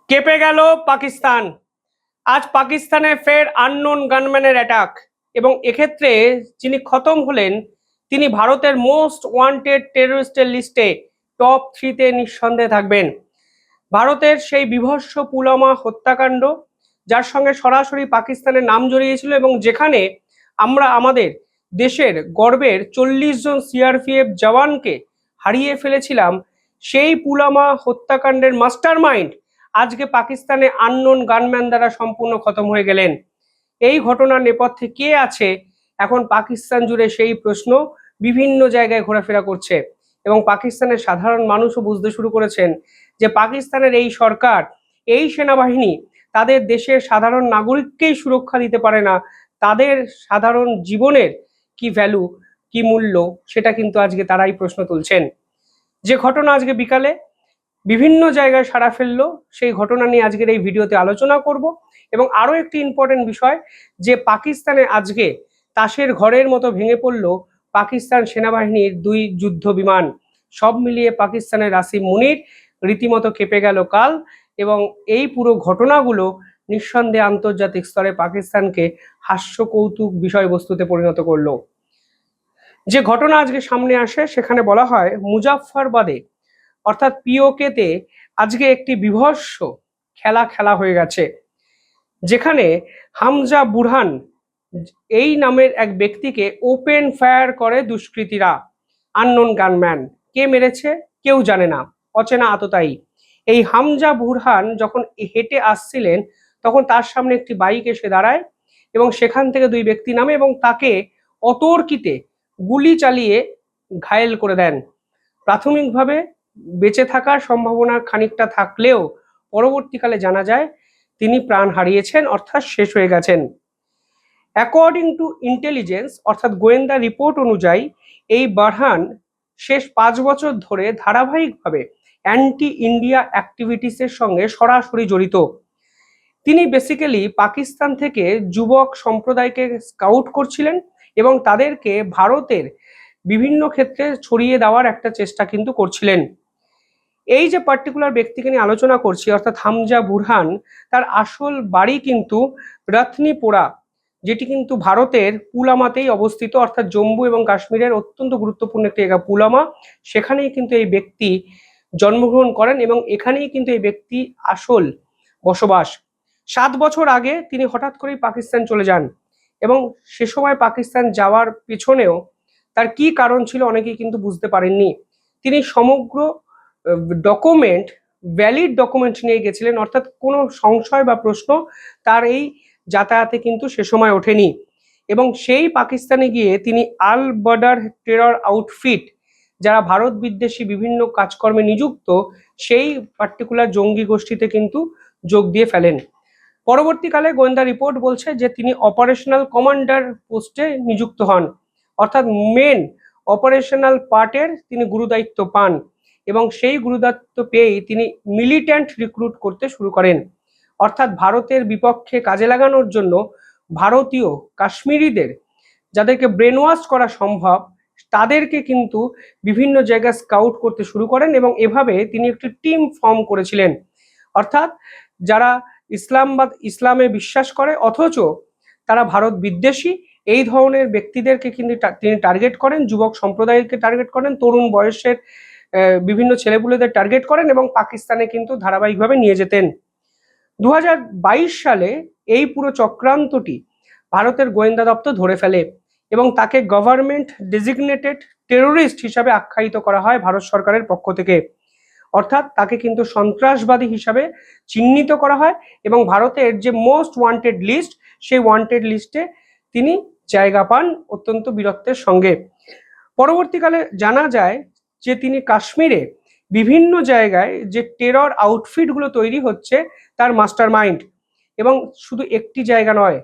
কেঁপে গেল পাকিস্তান। আজ পাকিস্তানে ফের আননোন গানম্যানের অ্যাটাক, এবং এক্ষেত্রে যিনি খতম হলেন তিনি ভারতের মোস্ট ওয়ান্টেড টেররিস্টের লিস্টে টপ 3-তে নিঃসন্দেহে থাকবেন। ভারতের সেই বীভৎস পুলওয়ামা হত্যাকাণ্ড, যার সঙ্গে সরাসরি পাকিস্তানের নাম জড়িয়েছিল এবং যেখানে আমরা আমাদের দেশের গর্বের 40 জন সিআরপিএফ জওয়ানকে হারিয়ে ফেলেছিলাম, সেই পুলওয়ামা হত্যাকাণ্ডের মাস্টারমাইন্ড আজকে পাকিস্তানে আননোন গানম্যান দ্বারা সম্পূর্ণ খতম হয়ে গেলেন। এই ঘটনার নেপথ্যে কে আছে, এখন পাকিস্তান জুড়ে সেই প্রশ্ন বিভিন্ন জায়গায় ঘোরাফেরা করছে, এবং পাকিস্তানের সাধারণ মানুষও বুঝতে শুরু করেছেন যে পাকিস্তানের এই সরকার, এই সেনাবাহিনী তাদের দেশের সাধারণ নাগরিককেই সুরক্ষা দিতে পারে না। তাদের সাধারণ জীবনের কি ভ্যালু, কি মূল্য, সেটা কিন্তু আজকে তারাই প্রশ্ন তুলছেন। যে ঘটনা আজকে বিকালে বিভিন্ন জায়গায় সাড়া ফেললো, সেই ঘটনা নিয়ে আজকের এই ভিডিওতে আলোচনা করব। এবং আরো একটি ইম্পর্টেন্ট বিষয়, যে পাকিস্তানে আজকে তাসের ঘরের মতো ভেঙে পড়ল পাকিস্তান সেনাবাহিনীর 2 যুদ্ধ বিমান। সব মিলিয়ে পাকিস্তানের আসিম মুনির রীতিমতো কেঁপে গেল কাল, এবং এই পুরো ঘটনাগুলো নিঃসন্দেহে আন্তর্জাতিক স্তরে পাকিস্তানকে হাস্য কৌতুক বিষয়বস্তুতে পরিণত করলো। যে ঘটনা আজকে সামনে আসে সেখানে বলা হয় মুজাফফরবাদে অর্থাৎ পিওকেতে আজকে একটি বীভৎস খেলা হয়ে গেছে, যেখানে হামজা বুরহান এই নামের এক ব্যক্তিকে ওপেন ফায়ার করে দুষ্কৃতীরা। আননোন গানম্যান কে মেরেছে কেউ জানে না, অচেনা আততায়ী। এই হামজা বুরহান যখন হেঁটে আসছিলেন তখন তার সামনে একটি বাইক এসে দাঁড়ায়, এবং সেখান থেকে 2 ব্যক্তি নামে এবং তাকে অতর্কিতে গুলি চালিয়ে ঘায়েল করে দেন। প্রাথমিকভাবে বেঁচে থাকার সম্ভাবনা খানিকটা থাকলেও পরবর্তীকালে জানা যায় তিনি প্রাণ হারিয়েছেন, অর্থাৎ শেষ হয়ে গেছেন। অ্যাকর্ডিং টু ইন্টেলিজেন্স অর্থাৎ গোয়েন্দা রিপোর্ট অনুযায়ী এই বারহান শেষ 5 বছর ধরে ধারাবাহিকভাবে অ্যান্টি ইন্ডিয়া অ্যাক্টিভিটিসের সঙ্গে সরাসরি জড়িত। তিনি বেসিক্যালি পাকিস্তান থেকে যুবক সম্প্রদায়কে স্কাউট করছিলেন এবং তাদেরকে ভারতের বিভিন্ন ক্ষেত্রে ছড়িয়ে দেওয়ার একটা চেষ্টা কিন্তু করছিলেন। এই যে পার্টিকুলার ব্যক্তিকে নিয়ে আলোচনা করছি অর্থাৎ হামজা বুরহান, তার আসল বাড়ি কিন্তু রত্নিপোরা, যেটি কিন্তু ভারতের পুলওয়ামাতেই অবস্থিত, অর্থাৎ জম্মু এবং কাশ্মীরের অত্যন্ত গুরুত্বপূর্ণ একটি জায়গা পুলওয়ামা। সেখানেই কিন্তু এই ব্যক্তি জন্মগ্রহণ করেন এবং এখানেই কিন্তু এই ব্যক্তি আসল বসবাস। 7 বছর আগে তিনি হঠাৎ করেই পাকিস্তান চলে যান, এবং সে সময় পাকিস্তান যাওয়ার পেছনেও তার কি কারণ ছিল অনেকেই কিন্তু বুঝতে পারেননি। তিনি সমগ্র ডকুমেন্ট, ভ্যালিড ডকুমেন্ট নিয়ে গেছিলেন, অর্থাৎ কোনো সংশয় বা প্রশ্ন তার এই যাতায়াতে কিন্তু সে সময় ওঠেনি। এবং সেই পাকিস্তানে গিয়ে তিনি আল বর্ডার টেরর আউটফিট, যারা ভারত বিদ্বেষী বিভিন্ন কাজকর্মে নিযুক্ত, সেই পার্টিকুলার জঙ্গি গোষ্ঠীতে কিন্তু যোগ দিয়ে ফেলেন। পরবর্তীকালে গোয়েন্দা রিপোর্ট বলছে যে তিনি অপারেশনাল কমান্ডার পোস্টে নিযুক্ত হন, অর্থাৎ মেন অপারেশনাল পার্টের তিনি গুরুদায়িত্ব পান, এবং সেই গুরুদায়িত্ব পেয়েই তিনি মিলিট্যান্ট রিক্রুট করতে শুরু করেন, অর্থাৎ ভারতের বিপক্ষে কাজে লাগানোর জন্য ভারতীয় কাশ্মীরিদের যাদেরকে ব্রেন ওয়াশ করা সম্ভব তাদেরকে কিন্তু বিভিন্ন জায়গায় স্কাউট করতে শুরু করেন, এবং এভাবে তিনি একটি টিম ফর্ম করেছিলেন। অর্থাৎ যারা ইসলামে বিশ্বাস করে অথচ তারা ভারত বিদ্বেষী, এই ধরনের ব্যক্তিদেরকে কিন্তু তিনি টার্গেট করেন, যুবক সম্প্রদায়কে টার্গেট করেন, তরুণ বয়সের বিভিন্ন ছেলেপুলেদের টার্গেট করেন এবং পাকিস্তানে কিন্তু ধারাবাহিকভাবে নিয়ে যেতেন। 2022 সালে এই পুরো চক্রান্তটি ভারতের গোয়েন্দা দপ্তর ধরে ফেলে এবং তাকে গভর্নমেন্ট ডেজিগনেটেড টেরোরিস্ট হিসাবে আখ্যায়িত করা হয় ভারত সরকারের পক্ষ থেকে, অর্থাৎ তাকে কিন্তু সন্ত্রাসবাদী হিসাবে চিহ্নিত করা হয় এবং ভারতের যে মোস্ট ওয়ান্টেড লিস্ট, সেই ওয়ান্টেড লিস্টে তিনি জায়গা পান অত্যন্ত বীরত্বের সঙ্গে। পরবর্তীকালে জানা যায় যে তিনি কাশ্মীরে বিভিন্ন জায়গায় যে টেরর আউটফিটগুলো তৈরি হচ্ছে তার মাস্টারমাইন্ড, এবং শুধু একটি জায়গা নয়,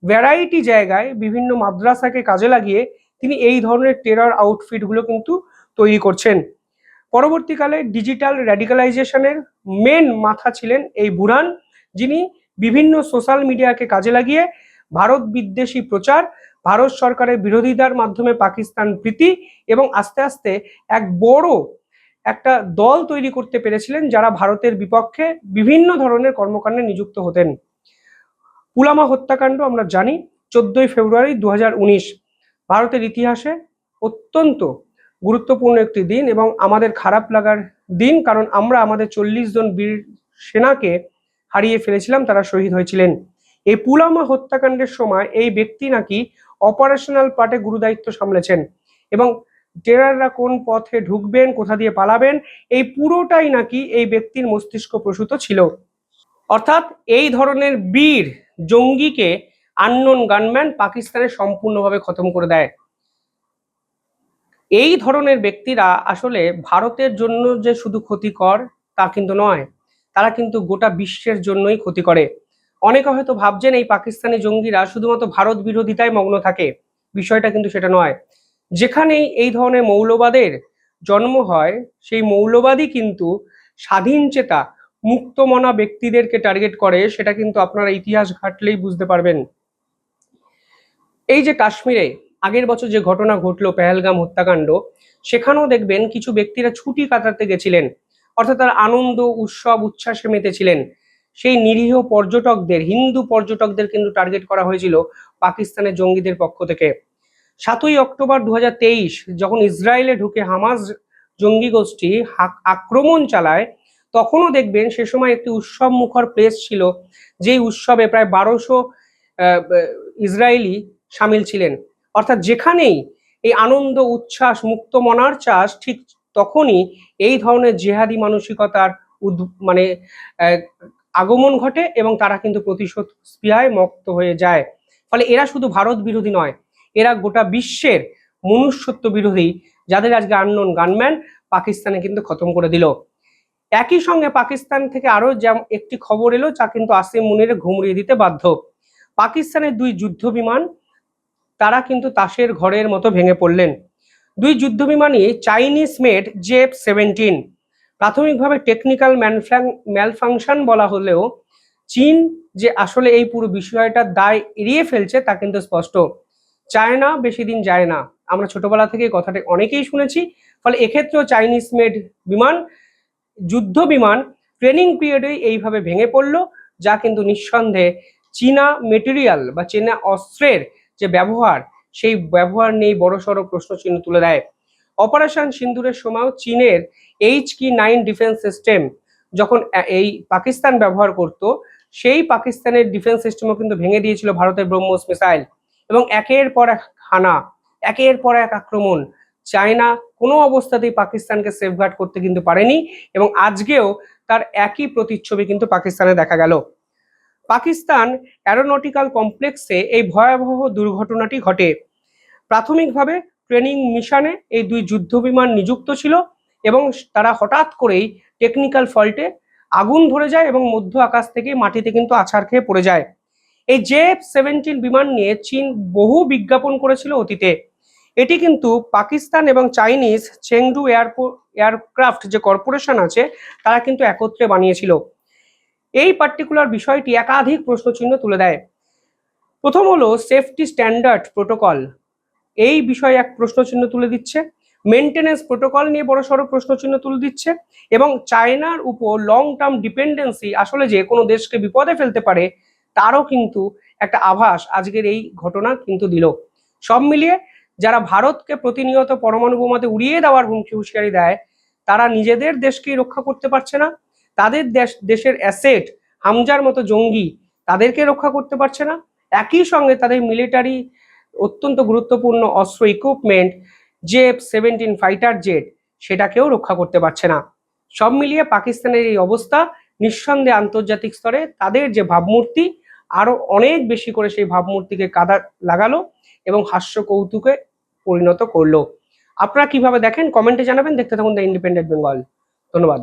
ভ্যারাইটি জায়গায় বিভিন্ন মাদ্রাসাকে কাজে লাগিয়ে তিনি এই ধরনের টেরর আউটফিটগুলো কিন্তু তৈরি করছেন। পরবর্তীকালে ডিজিটাল র্যাডিক্যালাইজেশনের মেন মাথা ছিলেন এই বুরহান, যিনি বিভিন্ন সোশ্যাল মিডিয়াকে কাজে লাগিয়ে ভারত বিদ্বেষী প্রচার, ভারত সরকারের বিরোধিতার মাধ্যমে পাকিস্তান প্রীতি এবং আস্তে আস্তে এক বড় একটা দল তৈরি করতে পেরেছিলেন যারা ভারতের বিপক্ষে বিভিন্ন ধরনের কর্মকাণ্ডে নিযুক্ত হতেন। পুলওয়ামা হত্যাকাণ্ড আমরা জানি 14ই ফেব্রুয়ারি 2019 ভারতের ইতিহাসে অত্যন্ত গুরুত্বপূর্ণ একটি দিন এবং আমাদের খারাপ লাগার দিন, কারণ আমরা আমাদের 40 জন বীর সেনাকে হারিয়ে ফেলেছিলাম, তারা শহীদ হয়েছিলেন। এই পুলওয়ামা হত্যাকাণ্ডের সময় এই ব্যক্তি নাকি অপারেশনাল পার্টে গুরুদায়িত্ব সামলেছেন এবং টেরাররা কোন পথে ঢুকবেন, কোথা দিয়ে পালাবেন, এই পুরোটাই নাকি এই ব্যক্তির মস্তিষ্ক প্রসূত ছিল। অর্থাৎ এই ধরনের বীর জঙ্গিকে আননোন গানম্যান পাকিস্তানে সম্পূর্ণভাবে খতম করে দেয়। এই ধরনের ব্যক্তিরা আসলে ভারতের জন্য যে শুধু ক্ষতিকর তা কিন্তু নয়, তারা কিন্তু গোটা বিশ্বের জন্যই ক্ষতি করে। অনেকে হয়তো ভাবছেন এই পাকিস্তানি জঙ্গিরা শুধুমাত্র ভারত বিরোধিতায় মগ্ন থাকে, বিষয়টা কিন্তু সেটা নয়। যেখানেই এই ধরনের মৌলবাদের জন্ম হয়, সেই মৌলবাদই কিন্তু স্বাধীন চেতা মুক্তমনা ব্যক্তিদেরকে টার্গেট করে, সেটা কিন্তু আপনারা ইতিহাস ঘাটলেই বুঝতে পারবেন। এই যে কাশ্মীরে আগের বছর যে ঘটনা ঘটলো পেহেলগাম হত্যাকাণ্ড, সেখানেও দেখবেন কিছু ব্যক্তিরা ছুটি কাটাতে গেছিলেন, অর্থাৎ তারা আনন্দ উৎসব উচ্ছ্বাসে মেতেছিলেন। সেই নিরীহ পর্যটকদের, হিন্দু পর্যটকদের কিন্তু টার্গেট করা হয়েছিল পাকিস্তানের জঙ্গিদের পক্ষ থেকে। 7ই অক্টোবর 2023 যখন ইসরায়েলে ঢুকে হামাস জঙ্গি গোষ্ঠী আক্রমণ চালায়, তখনও দেখবেন সে সময় একটি উৎসব মুখর প্লেস ছিল, যেই উৎসবে প্রায় 1200 ইসরায়েলি সামিল ছিলেন। অর্থাৎ যেখানেই এই আনন্দ উচ্ছ্বাস মুক্ত মনার চাষ, ঠিক তখনই এই ধরনের জেহাদি মানসিকতার মানে আগমন ঘটে এবং তারা কিন্তু প্রতিশোধ স্পৃহায় মত্ত হয়ে যায়। ফলে এরা শুধু ভারত বিরোধী নয়, এরা গোটা বিশ্বের মনুষ্যত্ব বিরোধী, যাদের আজকে আননোন গানম্যান পাকিস্তানে কিন্তু খতম করে দিল। একই সঙ্গে পাকিস্তান থেকে আরো একটি খবর এলো, যা কিন্তু আসিম মুনির ঘুমড়িয়ে দিতে বাধ্য। পাকিস্তানের 2 যুদ্ধ বিমান তারা কিন্তু তাসের ঘরের মতো ভেঙে পড়লেন। 2 যুদ্ধ বিমানই চাইনিজ মেড JF-17। প্রাথমিকভাবে টেকনিক্যাল ম্যালফাংশন বলা হলেও চীন যে আসলে এই পুরো বিষয়টার দায় এড়িয়ে ফেলছে তা কিন্তু স্পষ্ট। চায়না বেশি দিন যায় না, আমরা ছোটবেলা থেকে কথাটা অনেকেই শুনেছি। ফলে এক্ষেত্রেও চাইনিজ মেড বিমান, যুদ্ধ বিমান ট্রেনিং পিরিয়ডেই এইভাবে ভেঙে পড়লো, যা কিন্তু নিঃসন্দেহে চীনা মেটেরিয়াল বা চীনা অস্ত্রের যে ব্যবহার, সেই ব্যবহার নিয়ে বড়সড় প্রশ্নচিহ্ন তুলে দেয়। অপারেশন সিন্দুরের সময়ও চীনের HK-9 ডিফেন্স সিস্টেম যখন এই পাকিস্তান ব্যবহার করত, সেই পাকিস্তানের ডিফেন্স সিস্টেমও কিন্তু ভেঙে দিয়েছিল ভারতের ব্রহ্মোস মিসাইল। এবং একের পর এক হানা, একের পর এক আক্রমণ, চায়না কোনো অবস্থাতেই পাকিস্তানকে সেফগার্ড করতে কিন্তু পারেনি এবং আজকেও তার একই প্রতিচ্ছবি কিন্তু পাকিস্তানে দেখা গেল। পাকিস্তান অ্যারোনটিক্যাল কমপ্লেক্সে এই ভয়াবহ দুর্ঘটনাটি ঘটে। প্রাথমিকভাবে ট্রেনিং মিশনে এই 2 যুদ্ধ বিমান নিযুক্ত ছিল এবং তারা হঠাৎ করেই টেকনিক্যাল ফল্টে আগুন ধরে যায় এবং মধ্য আকাশ থেকে মাটিতে কিন্তু আছাড় খেয়ে পড়ে যায়। এই JF-17 বিমান নিয়ে চীন বহু বিজ্ঞাপন করেছিল অতীতে। এটি কিন্তু পাকিস্তান এবং চাইনিজ চেংডু এয়ারক্রাফট যে কর্পোরেশন আছে, তারা কিন্তু একত্রে বানিয়েছিল। এই পার্টিকুলার বিষয়টি একাধিক প্রশ্নচিহ্ন তুলে দেয়। প্রথম হলো সেফটি স্ট্যান্ডার্ড প্রোটোকল, এই বিষয়ে এক প্রশ্নচিহ্ন তুলে দিচ্ছে। মেনটেনেন্স প্রোটোকল নিয়ে বড়সড় প্রশ্নচিহ্ন তুলে দিচ্ছে এবং চায়নার উপর লং টার্ম ডিপেন্ডেন্সি আসলে যে কোনো দেশকে বিপদে ফেলতে পারে, তারও কিন্তু একটা আভাস আজকের এই ঘটনা কিন্তু দিল। সব মিলিয়ে যারা ভারতকে প্রতিনিয়ত পরমাণু বোমাতে উড়িয়ে দেওয়ার হুঁশিয়ারি দেয়, তারা নিজেদের দেশকেই রক্ষা করতে পারছে না, তাদের দেশের অ্যাসেট হামজার মতো জঙ্গি তাদেরকে রক্ষা করতে পারছে না, একই সঙ্গে তাদের মিলিটারি অত্যন্ত গুরুত্বপূর্ণ অস্ত্র ইকুইপমেন্ট JF-17 ফাইটার জেট, সেটাকেও রক্ষা করতে পারছে না। সব মিলিয়ে পাকিস্তানের এই অবস্থা নিঃসন্দেহে আন্তর্জাতিক স্তরে তাদের যে ভাবমূর্তি, আরো অনেক বেশি করে সেই ভাবমূর্তিকে কাদা লাগালো এবং হাস্য কৌতুকে পরিণত করলো। আপনারা কিভাবে দেখেন কমেন্টে জানাবেন। দেখতে থাকুন দ্য ইন্ডিপেন্ডেন্ট বেঙ্গল। ধন্যবাদ।